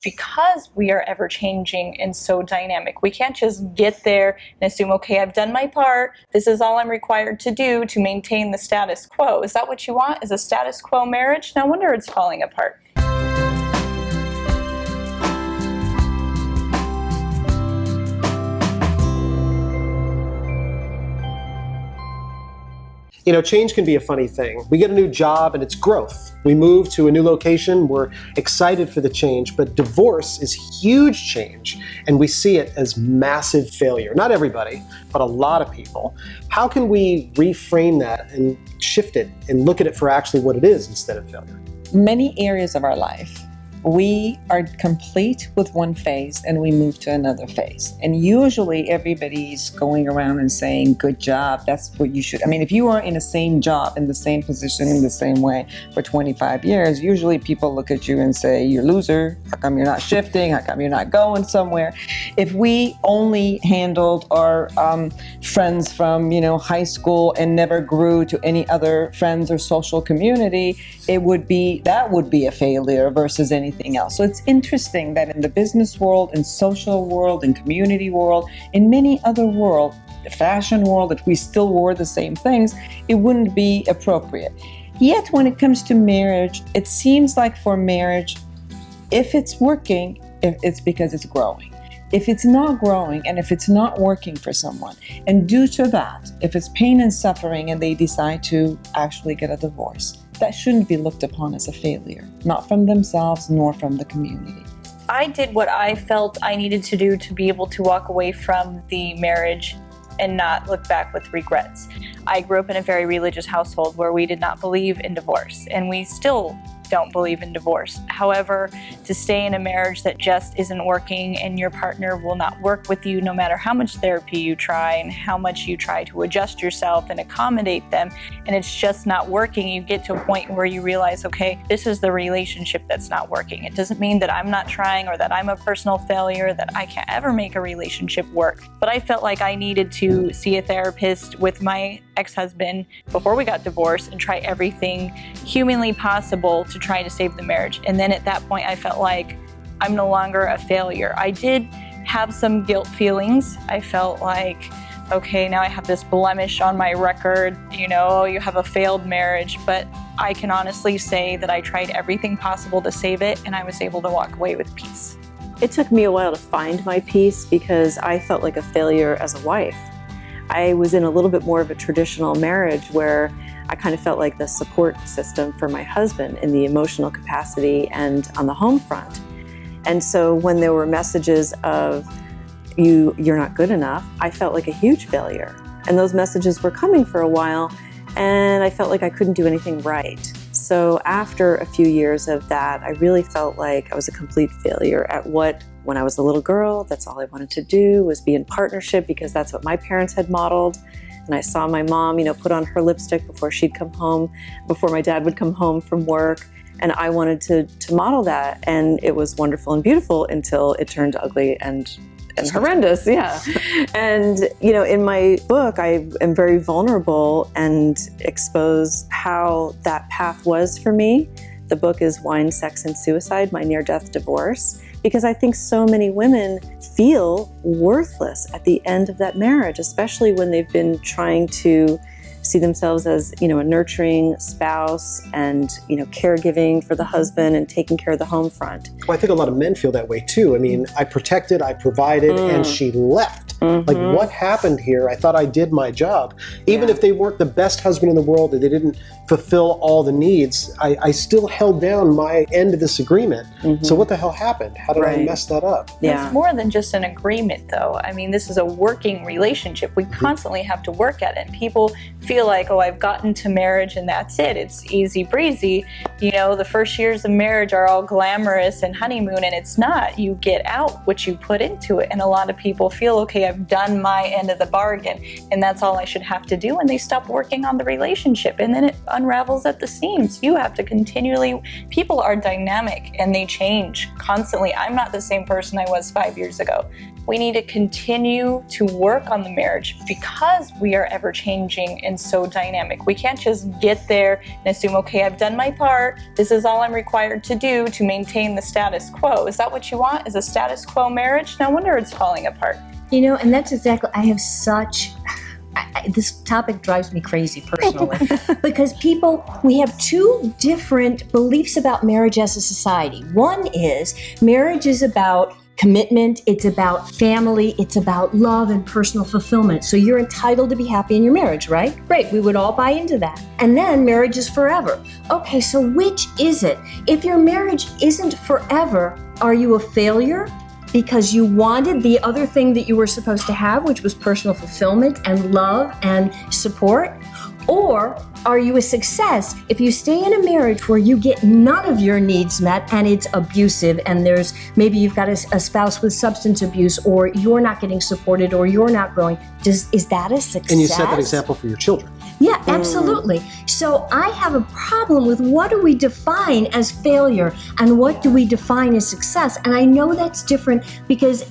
because we are ever changing and so dynamic. We can't just get there and assume, okay, I've done my part. This is all I'm required to do to maintain the status quo. Is that what you want? Is a status quo marriage? No wonder it's falling apart. You know, change can be a funny thing. We get a new job and it's growth. We move to a new location, we're excited for the change, but divorce is huge change, and we see it as massive failure. Not everybody, but a lot of people. How can we reframe that and shift it and look at it for actually what it is instead of failure? Many areas of our life, we are complete with one phase and we move to another phase. And usually everybody's going around and saying, good job, that's what you should. I mean, if you are in the same job, in the same position, in the same way for 25 years, usually people look at you and say, you're a loser. How come you're not shifting? How come you're not going somewhere? If we only handled our friends from, high school and never grew to any other friends or social community, that would be a failure versus anything else. So it's interesting that in the business world, in social world, in community world, in many other world, the fashion world, if we still wore the same things, it wouldn't be appropriate. Yet when it comes to marriage, it seems like for marriage, if it's working, it's because it's growing. If it's not growing and if it's not working for someone, and due to that, if it's pain and suffering and they decide to actually get a divorce, that shouldn't be looked upon as a failure, not from themselves nor from the community. I did what I felt I needed to do to be able to walk away from the marriage and not look back with regrets. I grew up in a very religious household where we did not believe in divorce, and we still don't believe in divorce. However, to stay in a marriage that just isn't working and your partner will not work with you no matter how much therapy you try and how much you try to adjust yourself and accommodate them, and it's just not working, you get to a point where you realize, okay, this is the relationship that's not working. It doesn't mean that I'm not trying or that I'm a personal failure, that I can't ever make a relationship work. But I felt like I needed to see a therapist with my ex-husband before we got divorced and try everything humanly possible to try to save the marriage. And then at that point, I felt like I'm no longer a failure. I did have some guilt feelings. I felt like, okay, now I have this blemish on my record, you have a failed marriage, but I can honestly say that I tried everything possible to save it, and I was able to walk away with peace. It took me a while to find my peace because I felt like a failure as a wife. I was in a little bit more of a traditional marriage where I kind of felt like the support system for my husband in the emotional capacity and on the home front. And so when there were messages of, you're not good enough, I felt like a huge failure. And those messages were coming for a while, and I felt like I couldn't do anything right. So after a few years of that, I really felt like I was a complete failure at when I was a little girl, that's all I wanted to do was be in partnership because that's what my parents had modeled. And I saw my mom, put on her lipstick before she'd come home, before my dad would come home from work. And I wanted to model that. And it was wonderful and beautiful until it turned ugly and horrendous, yeah. And, in my book, I am very vulnerable and expose how that path was for me. The book is Wine, Sex, and Suicide, My Near-Death Divorce, because I think so many women feel worthless at the end of that marriage, especially when they've been trying to see themselves as, a nurturing spouse and, caregiving for the husband and taking care of the home front. Well, I think a lot of men feel that way too. I mean, I protected, I provided, and she left. Mm-hmm. Like, what happened here? I thought I did my job. Even if they weren't the best husband in the world, and they didn't fulfill all the needs, I still held down my end of this agreement. Mm-hmm. So what the hell happened? How did I mess that up? Yeah. It's more than just an agreement, though. I mean, this is a working relationship. We constantly have to work at it. And people feel like, oh, I've gotten to marriage and that's it. It's easy breezy. The first years of marriage are all glamorous and honeymoon, and it's not. You get out what you put into it. And a lot of people feel, okay, I've I've done my end of the bargain, and that's all I should have to do. And they stop working on the relationship, and then it unravels at the seams. You have to continually, people are dynamic and they change constantly. I'm not the same person I was 5 years ago. We need to continue to work on the marriage because we are ever changing and so dynamic. We can't just get there and assume, okay, I've done my part. This is all I'm required to do to maintain the status quo. Is that what you want? Is a status quo marriage? No wonder it's falling apart. You know, and that's exactly, I have such, this topic drives me crazy personally because we have two different beliefs about marriage as a society. One is marriage is about commitment, it's about family, it's about love and personal fulfillment. So you're entitled to be happy in your marriage, right? Great, we would all buy into that. And then marriage is forever. Okay, so which is it? If your marriage isn't forever, are you a failure because you wanted the other thing that you were supposed to have, which was personal fulfillment and love and support? Or are you a success if you stay in a marriage where you get none of your needs met and it's abusive and there's maybe you've got a spouse with substance abuse, or you're not getting supported, or you're not growing? Is that a success? And you set that example for your children. Yeah, absolutely. So I have a problem with what do we define as failure and what do we define as success? And I know that's different because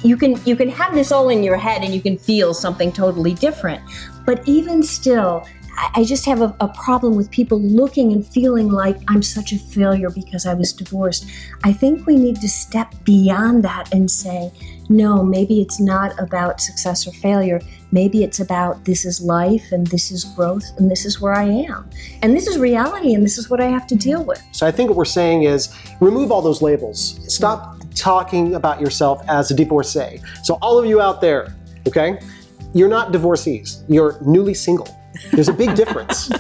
you can have this all in your head and you can feel something totally different. But even still, I just have a problem with people looking and feeling like I'm such a failure because I was divorced. I think we need to step beyond that and say, no, maybe it's not about success or failure. Maybe it's about this is life and this is growth and this is where I am. And this is reality and this is what I have to deal with. So I think what we're saying is remove all those labels. Stop talking about yourself as a divorcee. So all of you out there, okay, you're not divorcees. You're newly single. There's a big difference.